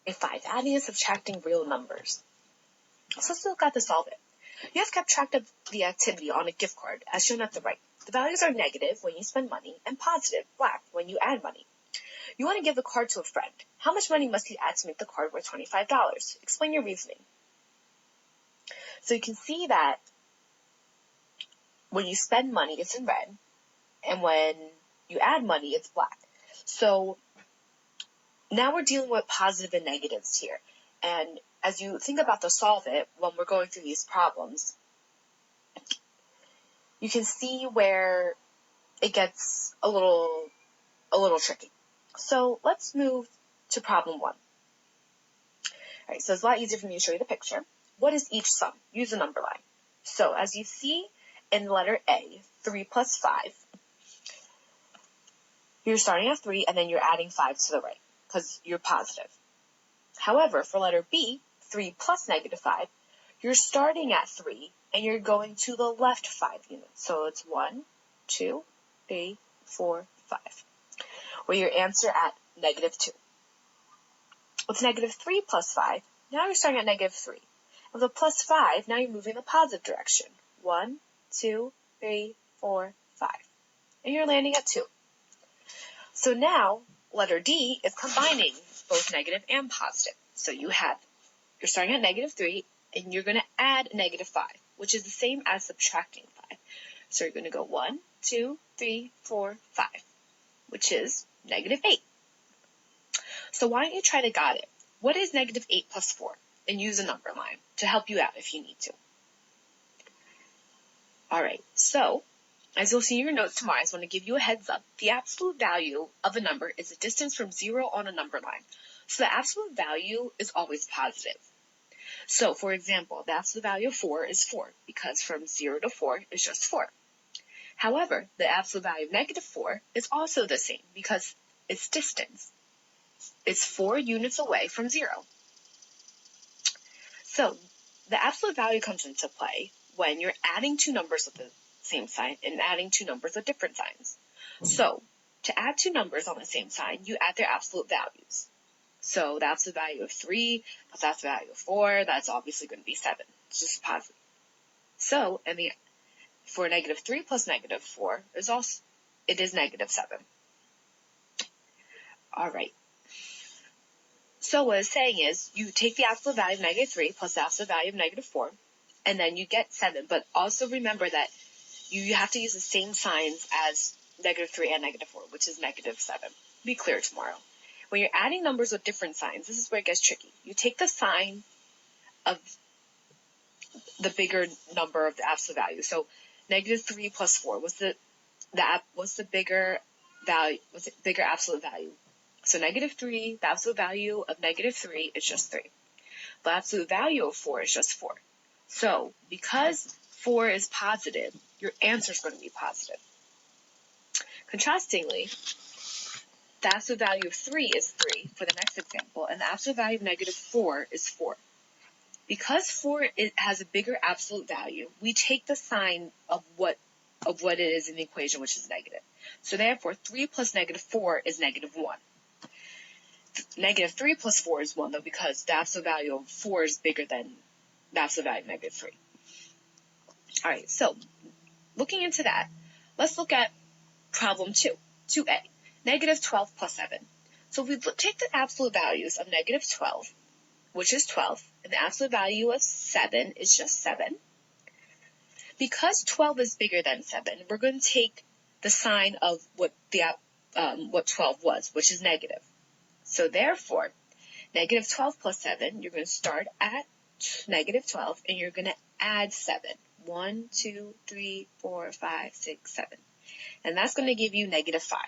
a 5, adding and subtracting real numbers. So let's look at the solve it. You have kept track of the activity on a gift card, as shown at the right. The values are negative when you spend money and positive, black, when you add money. You want to give the card to a friend. How much money must you add to make the card worth $25? Explain your reasoning. So you can see that when you spend money, it's in red, and when you add money, it's black. So now we're dealing with positive and negatives here. And as you think about the solve it, when we're going through these problems, you can see where it gets a little tricky. So let's move to problem 1. All right, so it's a lot easier for me to show you the picture. What is each sum? Use a number line. So as you see in letter A, 3 plus 5, you're starting at 3 and then you're adding 5 to the right because you're positive. However, for letter B, 3 plus negative 5, you're starting at 3 and you're going to the left 5 units. So it's 1, 2, 3, 4, 5. Or your answer at negative 2. With negative 3 plus 5, now you're starting at negative 3. With a plus 5, now you're moving in the positive direction. 1, 2, 3, 4, 5. And you're landing at 2. So now, letter D is combining both negative and positive. So you're starting at negative 3, and you're going to add negative 5, which is the same as subtracting 5. So you're going to go 1, 2, 3, 4, 5, which is negative 8. So why don't you try to got it? What is negative 8 plus 4? And use a number line to help you out if you need to. All right, so as you'll see in your notes tomorrow, I just want to give you a heads up. The absolute value of a number is the distance from 0 on a number line. So the absolute value is always positive. So, for example, the absolute value of 4 is 4 because from 0 to 4 is just 4. However, the absolute value of negative 4 is also the same because it's distance. It's 4 units away from 0. So the absolute value comes into play when you're adding two numbers with the same sign and adding two numbers with different signs. So to add two numbers on the same sign, you add their absolute values. So the absolute value of 3 plus the absolute value of 4, that's obviously going to be 7. It's just positive. So for negative 3 plus negative 4, it is negative 7. All right. So what it's saying is you take the absolute value of negative 3 plus the absolute value of negative 4, and then you get 7. But also remember that you have to use the same signs as negative 3 and negative 4, which is negative 7. Be clear tomorrow. When you're adding numbers with different signs, this is where it gets tricky. You take the sign of the bigger number of the absolute value. So negative 3 plus 4 was the bigger value, was it bigger absolute value? So negative 3, the absolute value of negative 3 is just 3. The absolute value of 4 is just 4. So because 4 is positive, your answer is going to be positive. Contrastingly, the absolute value of 3 is 3 for the next example, and the absolute value of negative 4 is 4. Because 4 has a bigger absolute value, we take the sign of what it is in the equation, which is negative. So therefore, 3 plus negative 4 is negative 1. Negative 3 plus 4 is 1, though, because the absolute value of 4 is bigger than the absolute value of negative 3. All right, so looking into that, let's look at problem 2, 2a, negative 12 plus 7. So if we take the absolute values of negative 12, which is 12, and the absolute value of 7 is just 7. Because 12 is bigger than 7, we're going to take the sign of what 12 was, which is negative. So therefore, negative 12 plus 7, you're going to start at negative 12, and you're going to add 7. 1, 2, 3, 4, 5, 6, 7. And that's going to give you negative 5.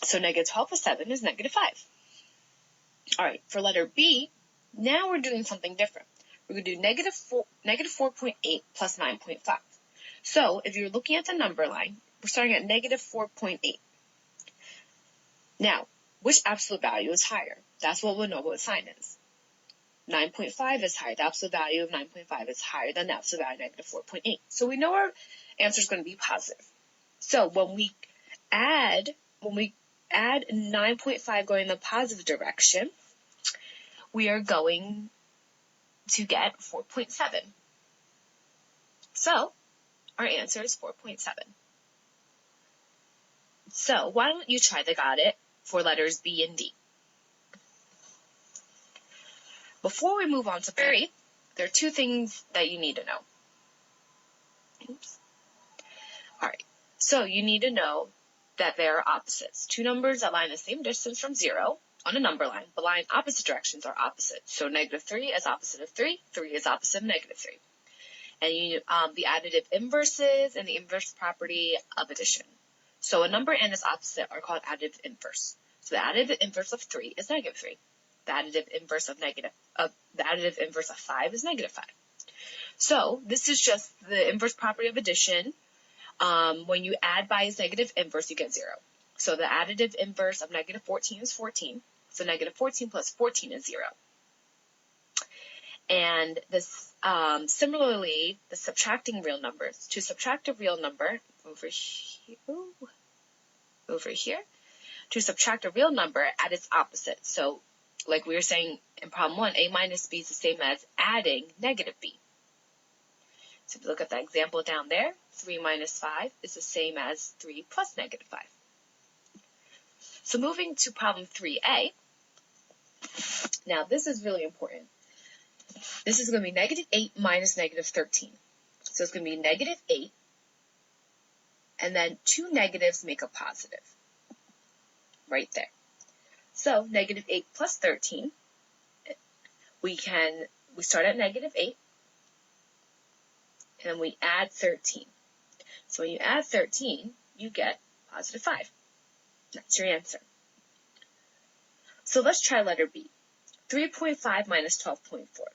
So negative 12 plus 7 is negative 5. All right, for letter B, now we're doing something different. We're going to do negative 4.8 plus 9.5. So if you're looking at the number line, we're starting at negative 4.8. Now, which absolute value is higher? That's what we'll know what sign is. 9.5 is higher. The absolute value of 9.5 is higher than the absolute value of negative 4.8. So we know our answer is going to be positive. So when we add add 9.5 going in the positive direction, we are going to get 4.7. So our answer is 4.7. So why don't you try the got it for letters B and D? Before we move on to 3, there are 2 things that you need to know. Oops. All right, so you need to know that there are opposites. 2 numbers that lie in the same distance from 0 on a number line, but lie in opposite directions are opposite. So -3 is opposite of 3, 3 is opposite of -3. And the additive inverses and the inverse property of addition. So a number and its opposite are called additive inverse. So the additive inverse of 3 is -3. The additive inverse of 5 is -5. So this is just the inverse property of addition. When you add by its negative inverse, you get 0. So the additive inverse of -14 is 14. So -14 plus 14 is 0. And this, similarly, the subtracting real numbers. To subtract a real number, over here, to subtract a real number at its opposite. So, like we were saying in problem 1, a minus b is the same as adding -b. So if you look at that example down there, 3 minus 5 is the same as 3 plus -5. So moving to problem 3a, now this is really important. This is going to be -8 minus -13. So it's going to be -8, and then 2 negatives make a positive, right there. So -8 plus 13, we start at -8, and then we add 13. So when you add 13, you get +5. That's your answer. So let's try letter B. 3.5 minus 12.4.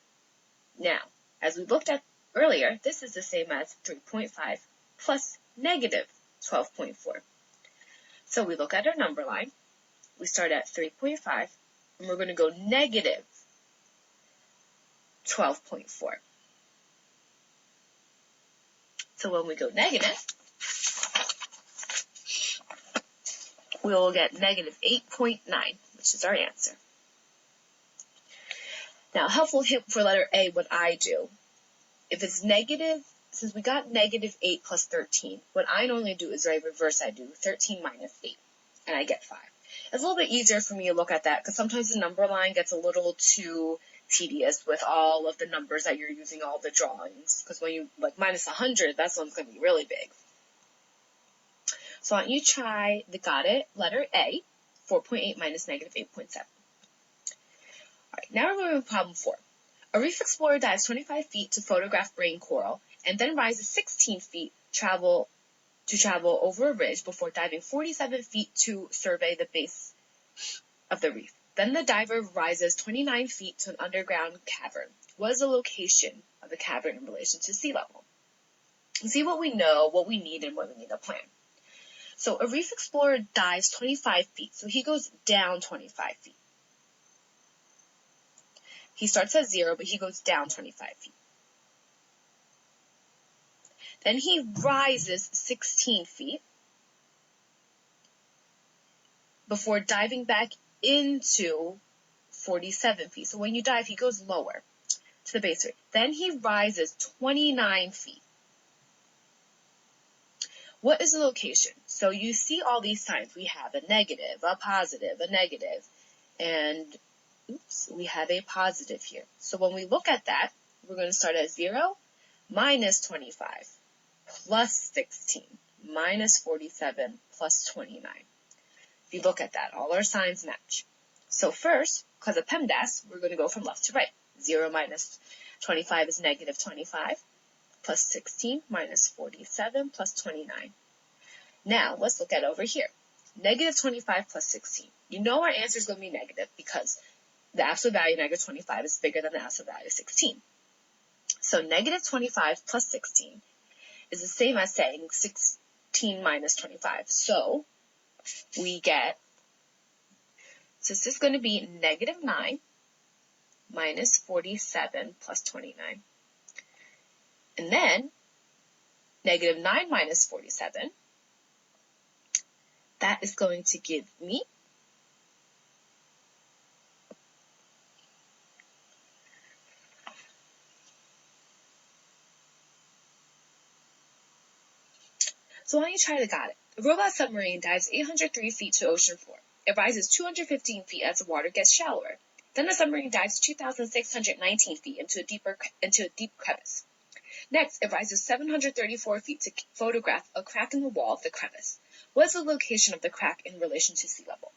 Now, as we looked at earlier, this is the same as 3.5 plus -12.4. So we look at our number line. We start at 3.5, and we're going to go -12.4. So when we go negative, we will get -8.9, which is our answer. Now, a helpful hint for letter A, what I do, if it's negative, since we got -8 plus 13, what I normally do is right reverse. I do 13 minus 8, and I get 5. It's a little bit easier for me to look at that because sometimes the number line gets a little too tedious with all of the numbers that you're using, all the drawings. Because when you, like, minus 100, that's one's going to be really big. So why don't you try the got it, letter A, 4.8 minus -8.7. All right, now we're moving to problem 4. A reef explorer dives 25 feet to photograph brain coral and then rises 16 feet to travel over a ridge before diving 47 feet to survey the base of the reef. Then the diver rises 29 feet to an underground cavern. What is the location of the cavern in relation to sea level? See what we know, what we need, and what we need to plan. So a reef explorer dives 25 feet, so he goes down 25 feet. He starts at 0, but he goes down 25 feet. Then he rises 16 feet before diving back into 47 feet. So when you dive, he goes lower to the base rate. Then he rises 29 feet. What is the location? So you see all these signs. We have a negative, a positive, a negative, and we have a positive here. So when we look at that, we're going to start at 0, minus 25, plus 16, minus 47, plus 29. If you look at that, all our signs match. So first, because of PEMDAS, we're going to go from left to right. 0 minus 25 is negative 25, plus 16 minus 47, plus 29. Now, let's look at over here. Negative 25 plus 16. You know our answer is going to be negative because the absolute value of negative 25 is bigger than the absolute value of 16. So negative 25 plus 16 is the same as saying 16 minus 25. So we get, so this is going to be negative 9 minus 47 plus 29. And then negative 9 minus 47 That is going to give me So why don't you try to got it? A robot submarine dives 803 feet to ocean floor. It rises 215 feet as the water gets shallower. Then the submarine dives 2,619 feet into a deep crevice. Next, it rises 734 feet to photograph a crack in the wall of the crevice. What is the location of the crack in relation to sea level?